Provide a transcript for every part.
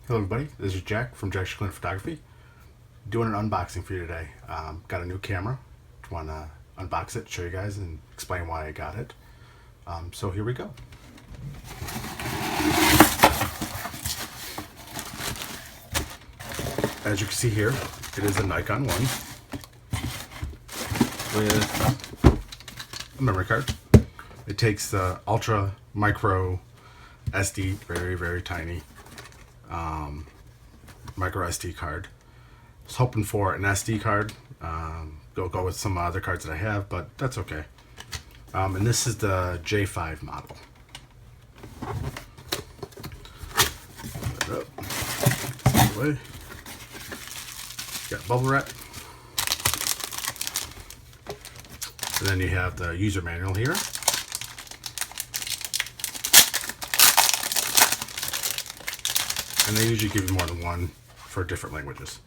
Hello everybody, this is Jack from Jack's Clean Photography. Doing an unboxing for you today. Got a new camera. Want to unbox it, show you guys, and explain why I got it. So here we go. As you can see here, it is a Nikon 1 with a memory card. It takes the ultra micro SD, very tiny micro SD card. I was hoping for an SD card. Go with some other cards that I have, but that's okay. And this is the J5 model. Put it up. Away. Got bubble wrap. And then you have the user manual here. And they usually give you more than one for different languages.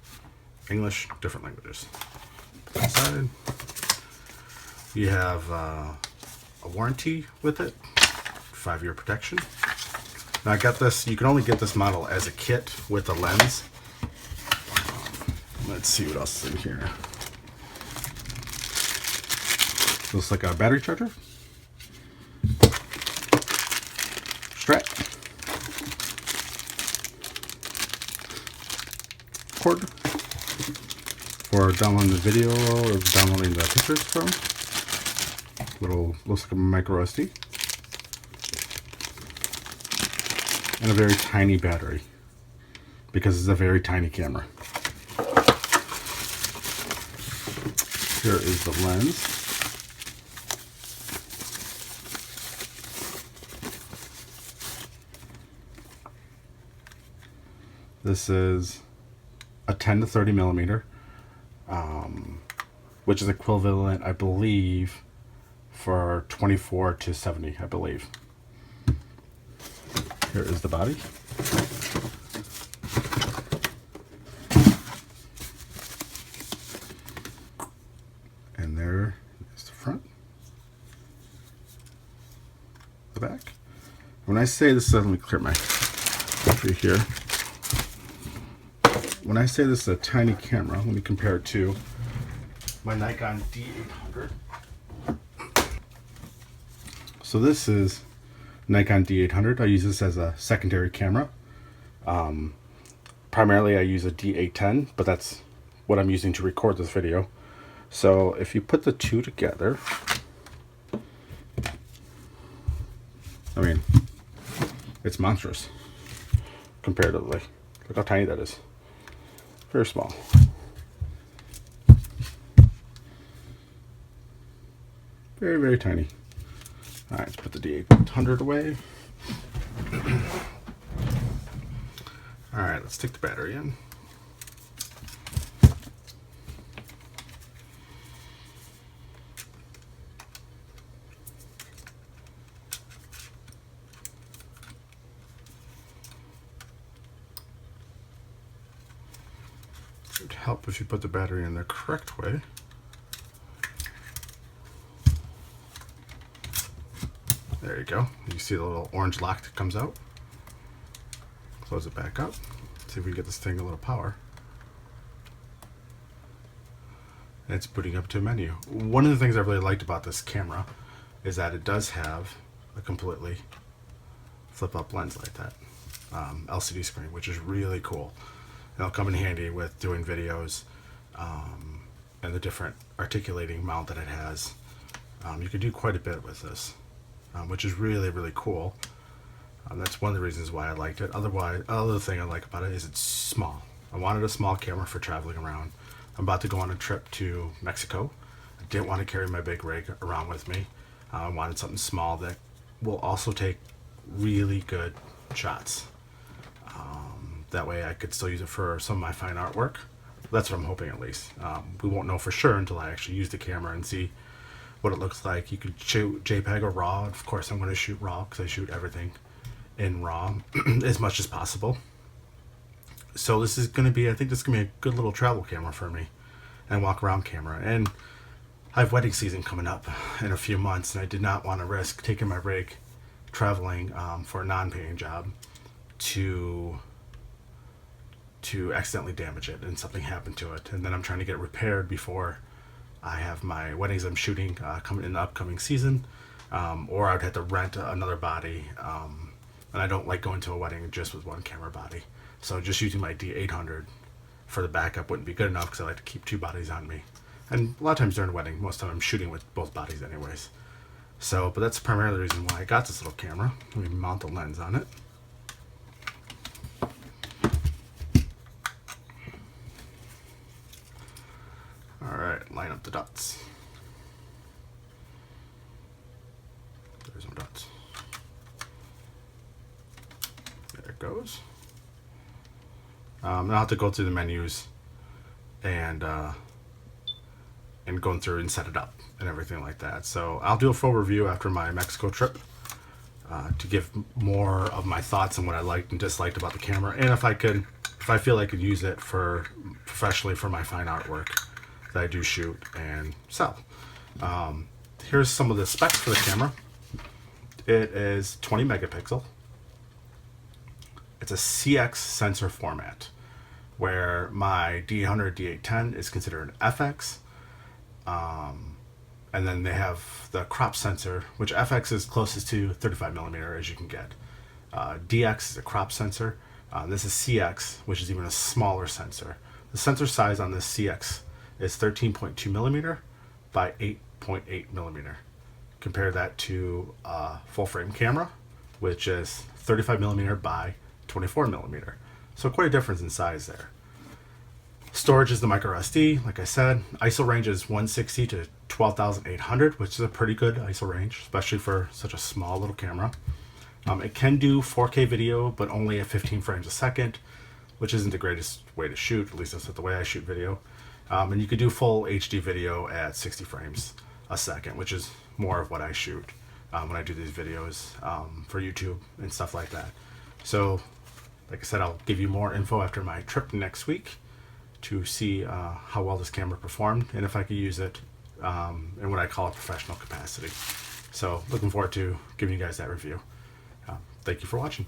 English, different languages. Put that aside. You have a warranty with it, 5-year protection. Now I got this, you can only get this model as a kit with a lens. Let's see what else is in here. Looks like a battery charger. Strap. Cord for downloading the video or downloading the pictures from. Looks like a micro SD. And a very tiny battery because it's a very tiny camera. Here is the lens. This is a 10 to 30 millimeter, which is equivalent, I believe, for 24 to 70, I believe. Here is the body. And there is the front. The back. When I say this, let me clear my battery here. When I say this is a tiny camera, let me compare it to my Nikon D800. So this is Nikon D800. I use this as a secondary camera. Primarily I use a D810, but that's what I'm using to record this video. So if you put the two together, I mean, it's monstrous comparatively. Look how tiny that is. Very small. Very tiny. Alright, let's put the D800 away. Alright, let's stick the battery in. It would help if you put the battery in the correct way. There you go. You see the little orange lock that comes out. Close it back up. See if we can get this thing a little power. And it's booting up to a menu. One of the things I really liked about this camera is that it does have a completely flip up lens like that. LCD screen, which is really cool. It'll come in handy with doing videos and the different articulating mount that it has. You can do quite a bit with this. Which is really cool. That's one of the reasons why I liked it. Other thing I like about it is it's small. I wanted a small camera for traveling around. I'm about to go on a trip to Mexico. I didn't want to carry my big rig around with me. I wanted something small that will also take really good shots. That way I could still use it for some of my fine artwork. That's what I'm hoping, at least. We won't know for sure until I actually use the camera and see what it looks like. You could shoot JPEG or RAW. Of course, I'm going to shoot RAW because I shoot everything in RAW as much as possible. So this is going to be, I think this is going to be a good little travel camera for me and walk around camera. And I have wedding season coming up in a few months, and I did not want to risk taking my rig traveling for a non-paying job to to accidentally damage it and something happened to it, and then I'm trying to get it repaired before I have my weddings I'm shooting coming in the upcoming season, or I would have to rent another body, and I don't like going to a wedding just with one camera body, so just using my D800 for the backup wouldn't be good enough because I like to keep two bodies on me, and a lot of times during a wedding, most of the time I'm shooting with both bodies anyways. So, but that's primarily the reason why I got this little camera. Let me mount the lens on it. Alright, line up the dots. There's my dots. There it goes. I'll have to go through the menus and going through and set it up and everything like that. So I'll do a full review after my Mexico trip to give more of my thoughts on what I liked and disliked about the camera, and if I feel I could use it for professionally for my fine artwork that I do shoot and sell. Here's some of the specs for the camera. It is 20 megapixel. It's a CX sensor format, where my D800 D810 is considered an FX. And then they have the crop sensor, which FX is closest to 35 millimeter as you can get. DX is a crop sensor. This is CX, which is even a smaller sensor. The sensor size on this CX is 13.2 millimeter by 8.8 millimeter. Compare that to a full frame camera, which is 35 millimeter by 24 millimeter. So quite a difference in size there. Storage is the micro SD, like I said. ISO range is 160 to 12,800, which is a pretty good ISO range, especially for such a small little camera. It can do 4K video, but only at 15 frames a second, which isn't the greatest way to shoot. At least that's not the way I shoot video. And you could do full HD video at 60 frames a second, which is more of what I shoot when I do these videos for YouTube and stuff like that. So, like I said, I'll give you more info after my trip next week to see how well this camera performed and if I could use it in what I call a professional capacity. So looking forward to giving you guys that review. Thank you for watching.